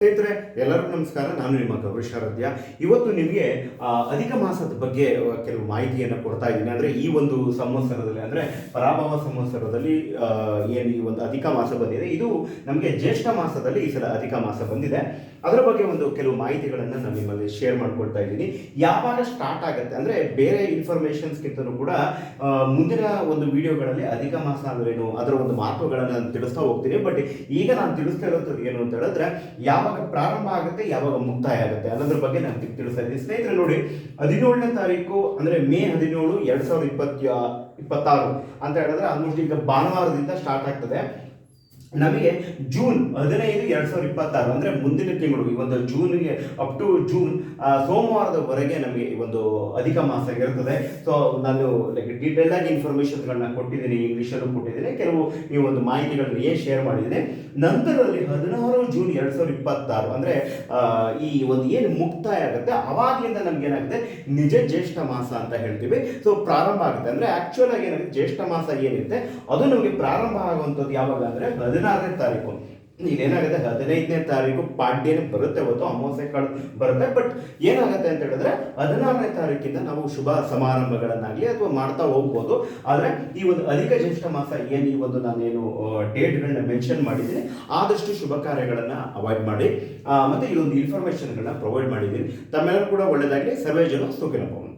ಸ್ನೇಹಿತರೆ ಎಲ್ಲರಿಗೂ ನಮಸ್ಕಾರ. ನಾನು ನಿಮ್ಮ ಗೌರೀಶ್ ಆರಾಧ್ಯ. ಇವತ್ತು ನಿಮಗೆ ಅಧಿಕ ಮಾಸದ ಬಗ್ಗೆ ಕೆಲವು ಮಾಹಿತಿಯನ್ನು ಕೊಡ್ತಾ ಇದ್ದೀನಿ. ಅಂದರೆ ಈ ಒಂದು ಸಂವತ್ಸರದಲ್ಲಿ, ಅಂದರೆ ಪರಾಭವ ಸಂವತ್ಸರದಲ್ಲಿ ಏನು ಈ ಒಂದು ಅಧಿಕ ಮಾಸ ಬಂದಿದೆ, ಇದು ನಮಗೆ ಜ್ಯೇಷ್ಠ ಮಾಸದಲ್ಲಿ ಈ ಸಲ ಅಧಿಕ ಮಾಸ ಬಂದಿದೆ. ಅದರ ಬಗ್ಗೆ ಒಂದು ಕೆಲವು ಮಾಹಿತಿಗಳನ್ನು ನಾನು ನಿಮ್ಮಲ್ಲಿ ಶೇರ್ ಮಾಡ್ಕೊಳ್ತಾ ಇದ್ದೀನಿ. ಯಾವಾಗ ಸ್ಟಾರ್ಟ್ ಆಗುತ್ತೆ ಅಂದರೆ ಬೇರೆ ಇನ್ಫಾರ್ಮೇಷನ್ಸ್ಗಿಂತಲೂ ಕೂಡ ಮುಂದಿನ ಒಂದು ವಿಡಿಯೋಗಳಲ್ಲಿ ಅಧಿಕ ಮಾಸ ಅಂದ್ರೇನು, ಅದರ ಒಂದು ಮಹತ್ವಗಳನ್ನು ನಾನು ತಿಳಿಸ್ತಾ ಹೋಗ್ತೀನಿ. ಬಟ್ ಈಗ ನಾನು ತಿಳಿಸ್ತಾ ಇರೋದು ಏನು ಅಂತ ಹೇಳಿದ್ರೆ, ಯಾವಾಗ ಪ್ರಾರಂಭ ಆಗುತ್ತೆ, ಯಾವಾಗ ಮುಕ್ತಾಯ ಆಗುತ್ತೆ ಅನ್ನೋದ್ರ ಬಗ್ಗೆ ನಾನು ತಿಳಿಸ್ತಾ ಇದ್ದೀನಿ. ಸ್ನೇಹಿತರೆ ನೋಡಿ, 17ನೇ ತಾರೀಕು ಅಂದರೆ ಮೇ 17, 2026 ಅಂತ ಹೇಳಿದ್ರೆ ಆಲ್ಮೋಸ್ಟ್ ಈಗ ಭಾನುವಾರದಿಂದ ಸ್ಟಾರ್ಟ್ ಆಗ್ತದೆ. ನಮಗೆ ಜೂನ್ 15, 2026 ಅಂದರೆ ಮುಂದಿನ ತಿಂಗಳು, ಈ ಒಂದು ಜೂನ್ಗೆ ಅಪ್ ಟು ಜೂನ್ ಸೋಮವಾರದವರೆಗೆ ನಮಗೆ ಈ ಒಂದು ಅಧಿಕ ಮಾಸ ಇರ್ತದೆ. ಸೊ ನಾನು ಡೀಟೇಲ್ ಆಗಿ ಇನ್ಫಾರ್ಮೇಷನ್ಗಳನ್ನ ಕೊಟ್ಟಿದ್ದೀನಿ, ಇಂಗ್ಲೀಷಲ್ಲೂ ಕೊಟ್ಟಿದ್ದೀನಿ, ಕೆಲವು ಈ ಒಂದು ಮಾಹಿತಿಗಳನ್ನ ಶೇರ್ ಮಾಡಿದ್ದೀನಿ. ನಂತರದಲ್ಲಿ 16 ಜೂನ್ 2026 ಅಂದರೆ ಈ ಒಂದು ಏನು ಮುಕ್ತಾಯ ಆಗುತ್ತೆ, ಅವಾಗಲಿಂದ ನಮ್ಗೆ ಏನಾಗುತ್ತೆ ನಿಜ ಜ್ಯೇಷ್ಠ ಮಾಸ ಅಂತ ಹೇಳ್ತೀವಿ. ಸೊ ಪ್ರಾರಂಭ ಆಗುತ್ತೆ. ಅಂದರೆ ಆಕ್ಚುಲ್ ಆಗಿ ಏನಾಗುತ್ತೆ, ಜ್ಯೇಷ್ಠ ಮಾಸ ಏನಿರುತ್ತೆ ಅದು ನಮಗೆ ಪ್ರಾರಂಭ ಆಗುವಂಥದ್ದು ಯಾವಾಗ ಅಂದರೆ 16ನೇ ತಾರೀಕು. ಇಲ್ಲೇನಾಗುತ್ತೆ, 15ನೇ ತಾರೀಕು ಪಾಡ್ಯನೇ ಬರುತ್ತೆ, ಹೊತ್ತು ಅಮಾವಾಸ್ಯೆ ಕಾಳು ಬರುತ್ತೆ. ಬಟ್ ಏನಾಗುತ್ತೆ ಅಂತ ಹೇಳಿದ್ರೆ 16ನೇ ತಾರೀಕಿಂದ ನಾವು ಶುಭ ಸಮಾರಂಭಗಳನ್ನಾಗಲಿ ಅಥವಾ ಮಾಡ್ತಾ ಹೋಗ್ಬೋದು. ಆದರೆ ಈ ಒಂದು ಅಧಿಕ ಜ್ಯೇಷ್ಠ ಮಾಸ ಏನು ಈ ಒಂದು ನಾನೇನು ಡೇಟ್ಗಳನ್ನ ಮೆನ್ಷನ್ ಮಾಡಿದ್ದೀನಿ, ಆದಷ್ಟು ಶುಭ ಕಾರ್ಯಗಳನ್ನು ಅವಾಯ್ಡ್ ಮಾಡಿ. ಮತ್ತು ಈ ಒಂದು ಇನ್ಫಾರ್ಮೇಷನ್ಗಳನ್ನ ಪ್ರೊವೈಡ್ ಮಾಡಿದ್ದೀನಿ. ತಮ್ಮೆಲ್ಲರೂ ಕೂಡ ಒಳ್ಳೆಯದಾಗಲಿ. ಸರ್ವೇ ಜನ ಸುಖಿನೋ ಭವಂತು.